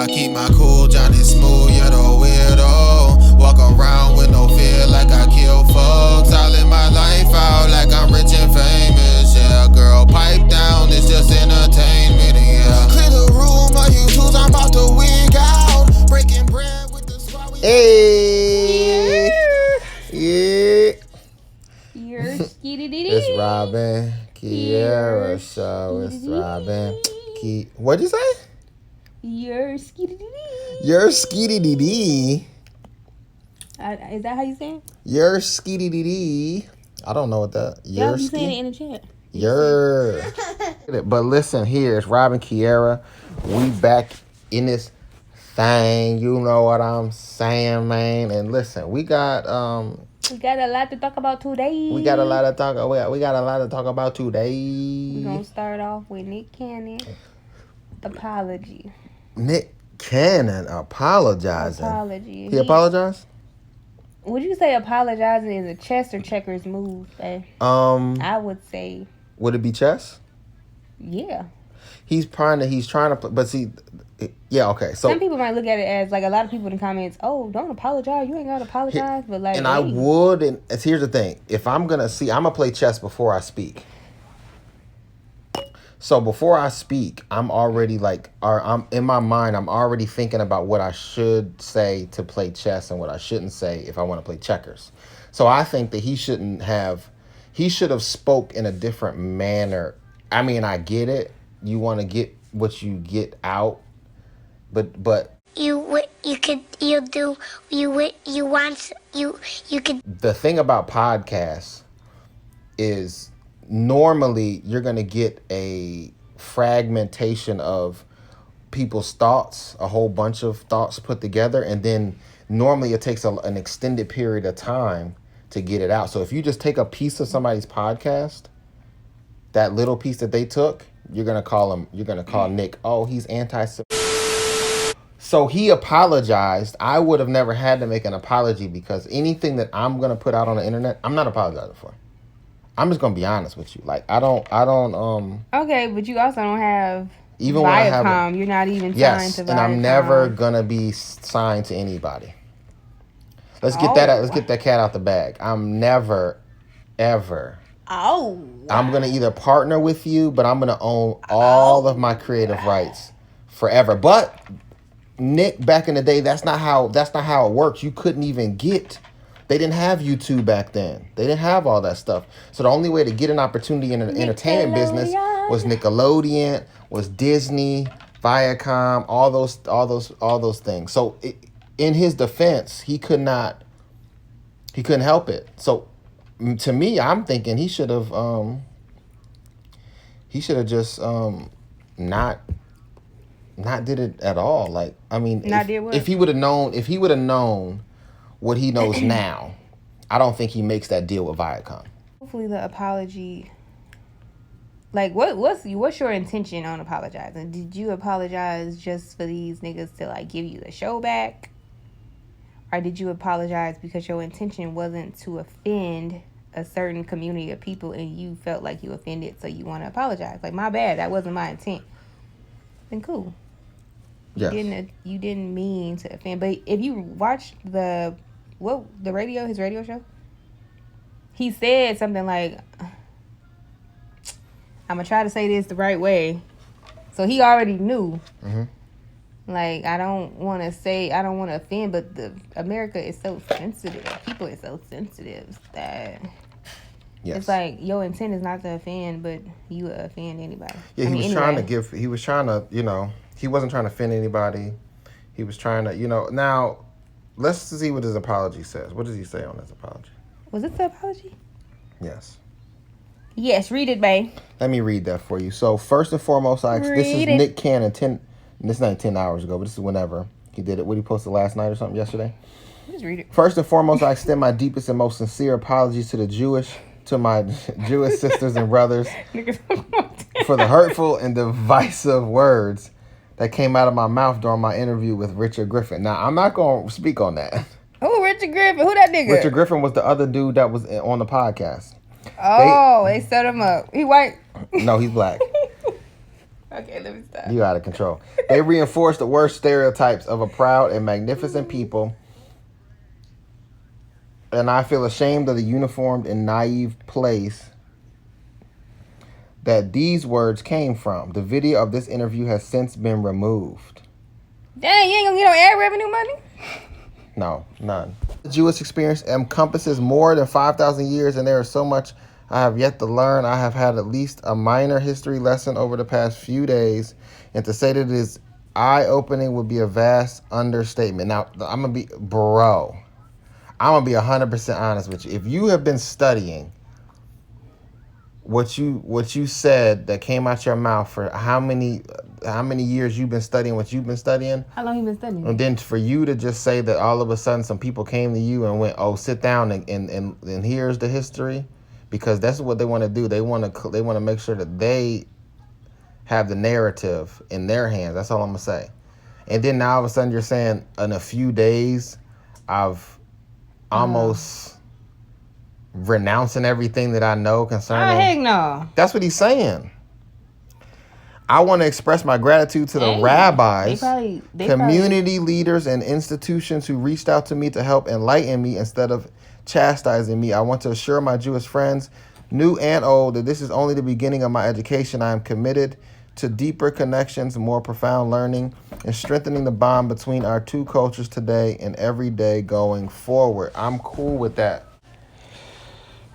I keep my cool, Johnny Smooth, you're the weirdo. Walk around with no fear like I kill folks. I live my life out like I'm rich and famous. Yeah, girl, pipe down, it's just entertainment. Yeah, clear the room, my YouTubes, I'm about to wig out. Breaking bread with the squad. Hey, yeah. You're skitty-dee-dee. It's Robin, Kiara show. It's Robin, What'd you say? You're skitty-dee-dee. You're skeety-dee-dee. Is that how you say it? You're skeety-dee-dee. I don't know what that. Y'all be saying it in the chat. You're. But listen, here it's Robin, Kiara. We back in this thing. You know what I'm saying, man. And listen, we got a lot to talk about today. We got a lot to talk about today. We're gonna start off with Nick Cannon apology. Nick Cannon apologizing. Apology. He apologized? Would you say apologizing is a chess or checkers move, babe? I would say. Would it be chess? Yeah. He's trying to, but see, yeah, okay. So some people might look at it as like a lot of people in the comments. Oh, don't apologize. You ain't gotta apologize. But like, and I would. And here's the thing: if I'm gonna play chess before I speak. So before I speak, I'm already I'm in my mind. I'm already thinking about what I should say to play chess and what I shouldn't say if I want to play checkers. So I think that he should have spoke in a different manner. I mean, I get it. You want to get what you get out, but you could. The thing about podcasts is normally you're going to get a fragmentation of people's thoughts, a whole bunch of thoughts put together, and then normally it takes an extended period of time to get it out. So if you just take a piece of somebody's podcast, that little piece that they took, you're going to call Nick, oh, he's So he apologized. I would have never had to make an apology because anything that I'm going to put out on the internet, I'm not apologizing for. I'm just gonna be honest with you. Like I don't. Okay, but you also don't have even Viacom. You're not even signed to Viacom. And I'm never gonna be signed to anybody. Let's get that cat out the bag. I'm never, ever. Oh. I'm gonna either partner with you, but I'm gonna own all of my creative rights forever. But Nick, back in the day, that's not how it works. You couldn't even get. They didn't have YouTube back then. They didn't have all that stuff. So the only way to get an opportunity in the entertainment business was Nickelodeon, was Disney, Viacom, all those things. So in his defense, he couldn't help it. So to me, I'm thinking he should have just not did it at all. Like, I mean, if he would have known what he knows now, I don't think he makes that deal with Viacom. Hopefully the apology, like what's your intention on apologizing? Did you apologize just for these niggas to like give you the show back? Or did you apologize because your intention wasn't to offend a certain community of people and you felt like you offended, so you want to apologize? Like, my bad, that wasn't my intent. Then cool. Yes. You didn't mean to offend. But if you watched his radio show, he said something like, I'm gonna try to say this the right way. So he already knew. Mm-hmm. Like, I don't want to offend, but America is so sensitive. People are so sensitive that it's like your intent is not to offend, but you would offend anybody. Yeah, he was trying to, he wasn't trying to offend anybody. He was trying to, now let's see what his apology says. What does he say on his apology? Was it the apology? Yes. Yes, read it, babe. Let me read that for you. So first and foremost, this is Nick Cannon. This is not 10 hours ago, but this is whenever he did it. What he posted last night or something yesterday? Just read it. First and foremost, I extend my deepest and most sincere apologies to my Jewish sisters and brothers for the hurtful and divisive words that came out of my mouth during my interview with Richard Griffin. Now, I'm not going to speak on that. Who, Richard Griffin? Who that nigga? Richard Griffin was the other dude that was on the podcast. Oh, they set him up. He white? No, he's black. Okay, let me stop. You out of control. They reinforce the worst stereotypes of a proud and magnificent people. And I feel ashamed of the uniformed and naive place that these words came from. The video of this interview has since been removed. Dang, you ain't gonna get no ad revenue money? No, none. The Jewish experience encompasses more than 5,000 years, and there is so much I have yet to learn. I have had at least a minor history lesson over the past few days, and to say that it is eye-opening would be a vast understatement. Now, I'm going to be 100% honest with you. If you have been studying what you said that came out your mouth for how many years you've been studying what you've been studying. How long you been studying? And then for you to just say that all of a sudden some people came to you and went, oh, sit down and here's the history, because that's what they want to do. They want to make sure that they have the narrative in their hands. That's all I'm gonna say. And then now all of a sudden you're saying in a few days I've almost renouncing everything that I know concerning. Oh, heck no. That's what he's saying. I want to express my gratitude to the rabbis, community leaders, and institutions who reached out to me to help enlighten me instead of chastising me. I want to assure my Jewish friends, new and old, that this is only the beginning of my education. I am committed to deeper connections, more profound learning, and strengthening the bond between our two cultures today and every day going forward. I'm cool with that.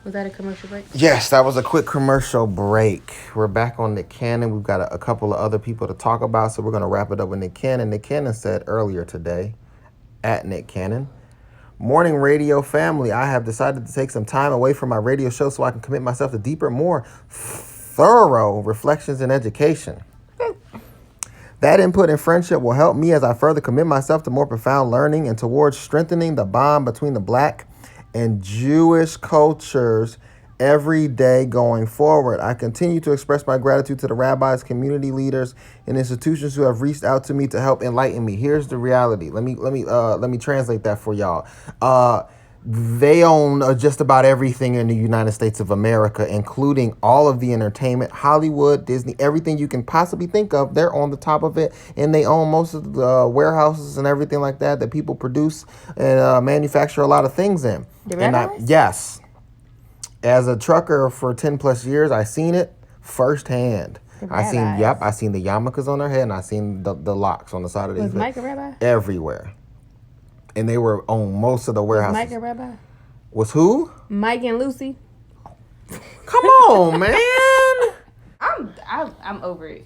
Was that a commercial break? Yes, that was a quick commercial break. We're back on Nick Cannon. We've got a couple of other people to talk about, so we're going to wrap it up with Nick Cannon. Nick Cannon said earlier today, at Nick Cannon, morning radio family, I have decided to take some time away from my radio show so I can commit myself to deeper, more thorough reflections and education. That input and friendship will help me as I further commit myself to more profound learning and towards strengthening the bond between the Black and Jewish cultures every day going forward. I continue to express my gratitude to the rabbis, community leaders, and institutions who have reached out to me to help enlighten me. Here's the reality. Let me translate that for y'all. They own just about everything in the United States of America, including all of the entertainment, Hollywood, Disney, everything you can possibly think of. They're on the top of it, and they own most of the warehouses and everything like that people produce and manufacture a lot of things in. The rabbis? Yes. As a trucker for 10 plus years, I seen it firsthand. I seen the yarmulkes on their head, and I seen the locks on the side of their head. Was Mike a rabbi? Everywhere. And they were on most of the warehouses. Was Mike a rabbi? Was who? Mike and Lucy. Come on, man. I'm over it.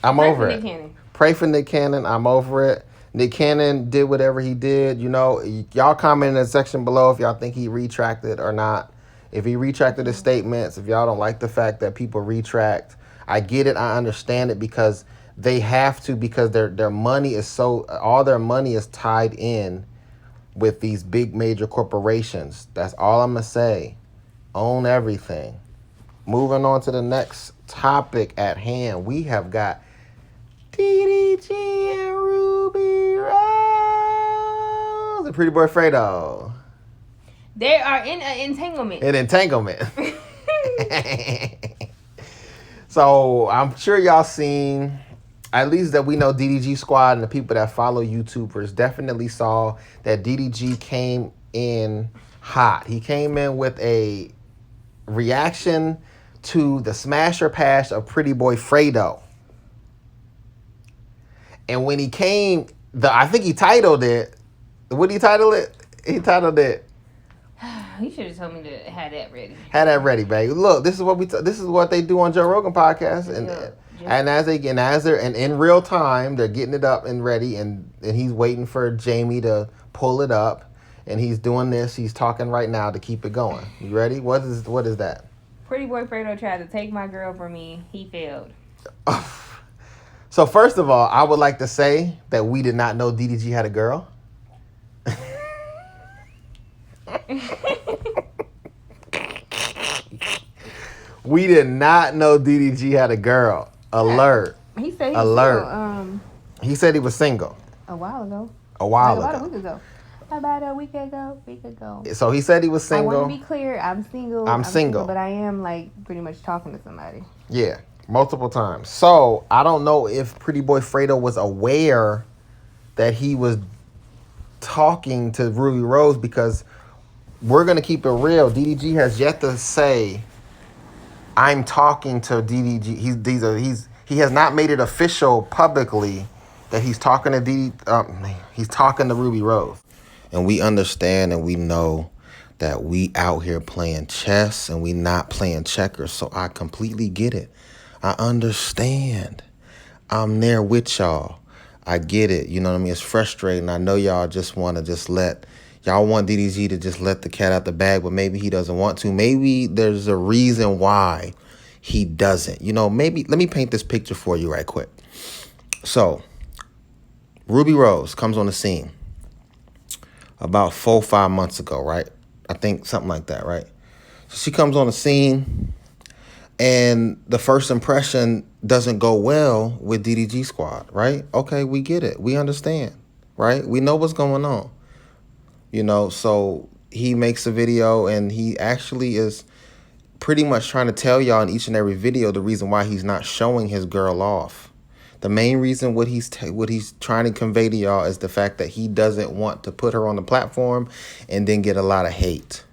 I'm Pray over for it. Nick Cannon. Pray for Nick Cannon. I'm over it. Nick Cannon did whatever he did. You know, y'all comment in the section below if y'all think he retracted or not. If he retracted his statements, if y'all don't like the fact that people retract, I get it. I understand it because they have to, because their money is all their money is tied in with these big major corporations. That's all I'm going to say. Own everything. Moving on to the next topic at hand. We have got DDG and Ruby Rose and Prettyboyfredo. They are in an entanglement. So I'm sure y'all seen, at least that we know, DDG Squad and the people that follow YouTubers definitely saw that DDG came in hot. He came in with a reaction to the smash or pass of Prettyboyfredo. And when he came, I think he titled it, what did he title it? He titled it, You should have told me to have that ready. Have that ready, baby. Look, this is what they do on Joe Rogan podcast, and in real time they're getting it up and ready, and he's waiting for Jamie to pull it up, and he's doing this. He's talking right now to keep it going. You ready? What is that? Prettyboyfredo tried to take my girl from me. He failed. So first of all, I would like to say that we did not know DDG had a girl. We did not know DDG had a girl. Alert. He said he was he said he was single. A while ago. About a week ago. So he said he was single. I want to be clear. I'm single. I'm single. But I am pretty much talking to somebody. Yeah. Multiple times. So I don't know if Pretty Boy Fredo was aware that he was talking to Ruby Rose, because we're gonna keep it real. DDG has yet to say I'm talking to DDG. He has not made it official publicly that he's talking to he's talking to Ruby Rose. And we understand and we know that we out here playing chess and we not playing checkers. So I completely get it. I understand. I'm there with y'all. I get it. You know what I mean? It's frustrating. I know y'all just want to y'all want DDG to just let the cat out the bag, but maybe he doesn't want to. Maybe there's a reason why he doesn't. You know, maybe, let me paint this picture for you right quick. So, Ruby Rose comes on the scene about 4 or 5 months ago, right? I think something like that, right? So she comes on the scene, and the first impression doesn't go well with DDG Squad, right? Okay, we get it. We understand, right? We know what's going on. You know, so he makes a video, and he actually is pretty much trying to tell y'all in each and every video the reason why he's not showing his girl off. The main reason what he's trying to convey to y'all is the fact that he doesn't want to put her on the platform and then get a lot of hate.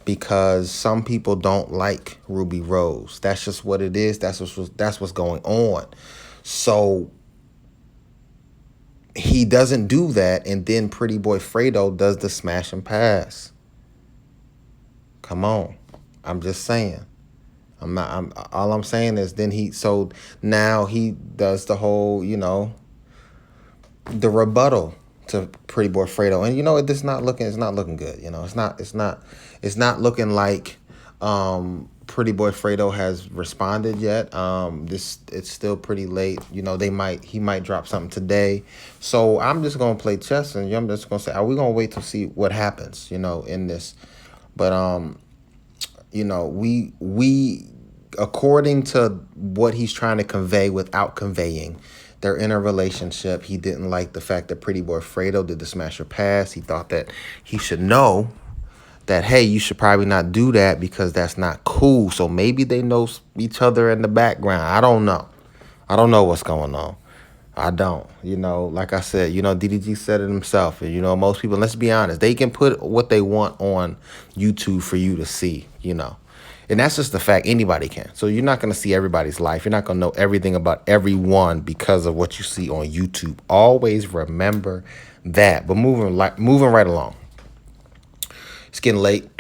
Because some people don't like Ruby Rose. That's just what it is. That's what's going on. So he doesn't do that, and then Pretty Boy Fredo does the smash and pass. Come on. I'm just saying. All I'm saying is so now he does the whole, you know, the rebuttal to Pretty Boy Fredo. And you know, it's not looking good. You know, it's not looking like Pretty Boy Fredo has responded yet. It's still pretty late. You know, he might drop something today. So I'm just gonna play chess, and I'm just gonna say, are we gonna wait to see what happens, you know, in this? But you know, we according to what he's trying to convey without conveying, they're in a relationship. He didn't like the fact that Pretty Boy Fredo did the smasher pass. He thought that he should know that, hey, you should probably not do that because that's not cool. So maybe they know each other in the background. I don't know. I don't know what's going on. I don't. You know, like I said, you know, DDG said it himself. And, you know, most people, let's be honest, they can put what they want on YouTube for you to see, you know. And that's just the fact. Anybody can. So you're not going to see everybody's life. You're not going to know everything about everyone because of what you see on YouTube. Always remember that. But moving right along. It's getting late.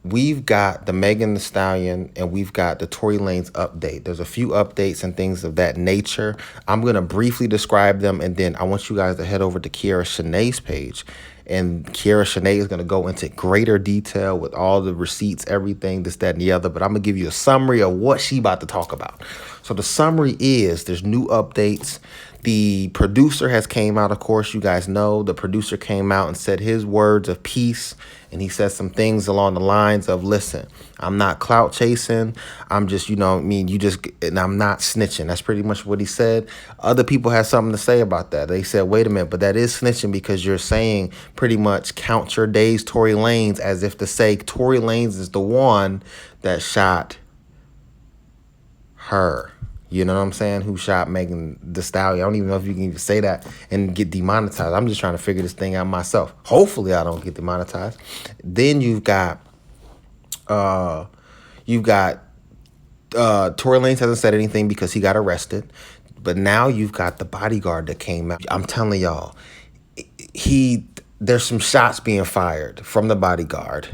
We've got the Megan Thee Stallion, and we've got the Tory Lanez update. There's a few updates and things of that nature. I'm going to briefly describe them, and then I want you guys to head over to Kiara Shanae's page. And Kiara Shanae is going to go into greater detail with all the receipts, everything, this, that, and the other. But I'm going to give you a summary of what she about to talk about. So the summary is there's new updates. The producer has came out, of course, you guys know. The producer came out and said his words of peace. And he said some things along the lines of, listen, I'm not clout chasing. I'm just, you know, and I'm not snitching. That's pretty much what he said. Other people had something to say about that. They said, wait a minute, but that is snitching because you're saying pretty much count your days, Tory Lanez, as if to say Tory Lanez is the one that shot her. You know what I'm saying? Who shot Megan Thee Stallion? I don't even know if you can even say that and get demonetized. I'm just trying to figure this thing out myself. Hopefully I don't get demonetized. Then you've got Tory Lanez hasn't said anything because he got arrested. But now you've got the bodyguard that came out. I'm telling y'all, there's some shots being fired from the bodyguard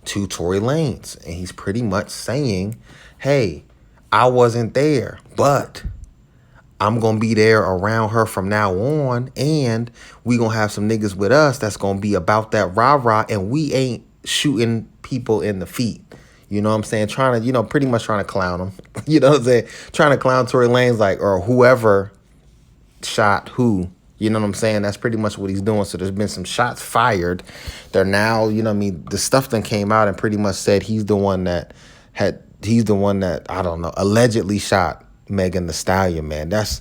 to Tory Lanez. And he's pretty much saying, hey, I wasn't there, but I'm going to be there around her from now on, and we going to have some niggas with us that's going to be about that rah-rah, and we ain't shooting people in the feet. You know what I'm saying? Pretty much trying to clown him. You know what I'm saying? Trying to clown Tory Lanez, like, or whoever shot who. You know what I'm saying? That's pretty much what he's doing. So there's been some shots fired. They're now, you know what I mean, the stuff that came out and pretty much said he's the one that, I don't know, allegedly shot Megan Thee Stallion, man. That's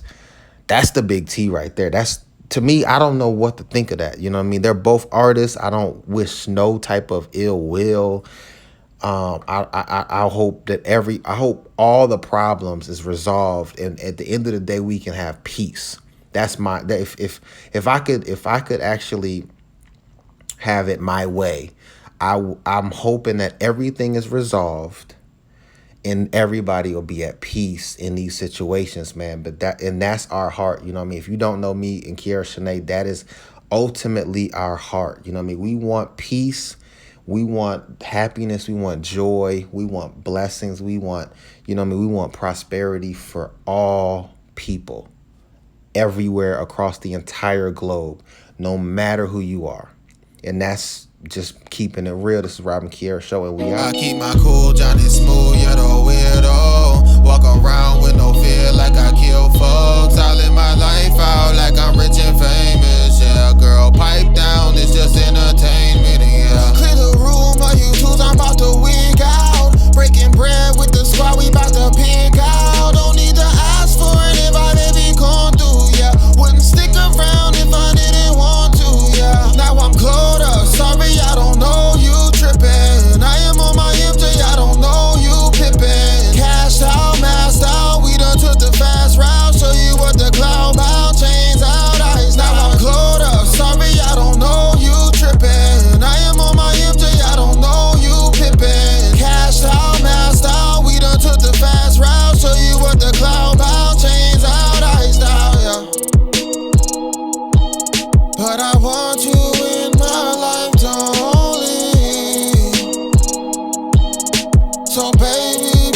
the big T right there. That's, to me, I don't know what to think of that. You know what I mean? They're both artists. I don't wish no type of ill will I hope that I hope all the problems is resolved, and at the end of the day, we can have peace. That's my that if I could actually have it my way, I'm hoping that everything is resolved and everybody will be at peace in these situations, man. But that's our heart, you know what I mean? If you don't know me and Kiara Shanae, that is ultimately our heart. You know what I mean? We want peace, we want happiness, we want joy, we want blessings, we want, you know what I mean, we want prosperity for all people everywhere across the entire globe, no matter who you are. And that's just keeping it real. This is Robin Kiara Show, and we I out. keep my cool, Johnny Smooth, you're the weirdo. Walk around with no fear like I kill folks. I live my life out like I'm rich and famous. Yeah, girl, pipe down, it's just entertainment. Yeah, clear the room, all you tools, I'm about to wig out. Breaking bread with the squad, we about to pick out. Don't need to ask for it if I baby come through. Yeah, wouldn't stick around if I didn't want to. Yeah, now I'm caught up. Sorry, I don't know you tripping. I am on my MJ, I don't know you pippin'. Cash out, masked out, we done took the fast route. Show you what the cloud bout, chains out, ice. Now I'm caught up. Sorry, I don't know you trippin'. I am on my MJ, I don't know you pippin'. Cash out, masked out, we done took the fast route. Show you what the cloud bout, chains out, ice out, yeah. But I want you in my life only. So baby,